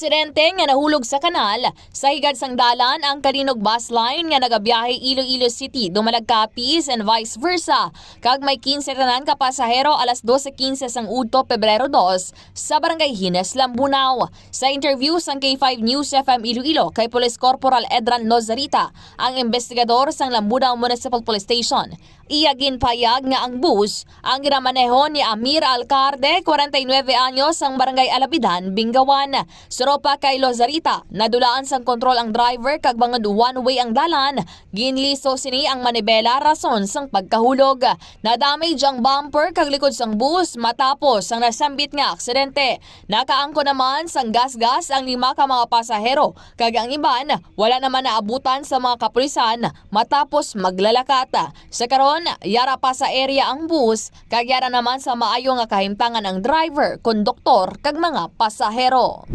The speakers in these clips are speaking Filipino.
Aksidente nga nahulog sa kanal sa higad sang dalan ang Kalinog bus line nga nagabiyahe Iloilo City dumalag Capiz and vice versa. Kag may 15 tanan ka pasahero alas 12:15 sang udto Pebrero 2 sa Barangay Hines, Lambunaw. Sa interview sang K5 News FM Iloilo kay Police Corporal Edran Lozarita, ang investigador sang Lambunaw Municipal Police Station, iyagin payag nga ang bus ang ginamaneho ni Amir Alcarde, 49 anyos, ang Barangay Alabidan, Bingawan. Suro pa kay Lozarita, nadulaan sang kontrol ang driver kag bangod one-way ang dalan, ginliso sini ang manibela rason sang pagkahulog. Na-damage ang bumper kag likod sang bus matapos ang nasambit nga aksidente. Nakaangko naman sang gas-gas ang 5 ka mga pasahero kag ang iban wala naman naabutan sa mga kapulisan matapos maglalakata. Sa karon, yara pa sa area ang bus kag yara naman sa maayo nga kahimtangan ang driver, konduktor kag mga pasahero.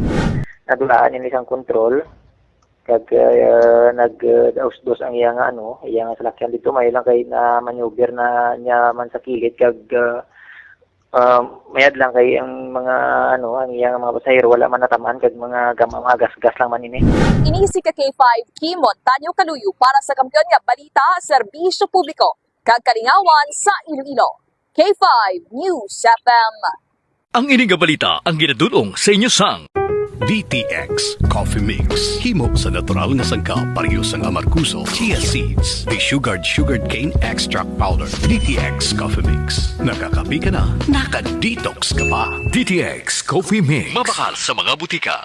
Nadulaan yung isang kontrol kag nag-daos-dos ang iyang iyang salakyan dito may lang kay na maneuver na niya man sa kilid kag mayad lang kay ang mga ang iyang mga pasahero wala man nataman kag mga gas-gas lang man ini. Inisi ka K5 Kimon Tanyo Kaluyo para sa kampiyon nga balita, serbisyo publiko kag kalingawan sa Iloilo. K5 News FM. Ang ining nga balita ang ginadulong sa inyo sang DTX Coffee Mix. Himo sa natural nga sangkap pareho sang amarkuso, chia seeds, sugared cane extract powder. DTX Coffee Mix. Nakakapi ka na, naka-detox ka pa. DTX Coffee Mix. Mabakal sa mga butika.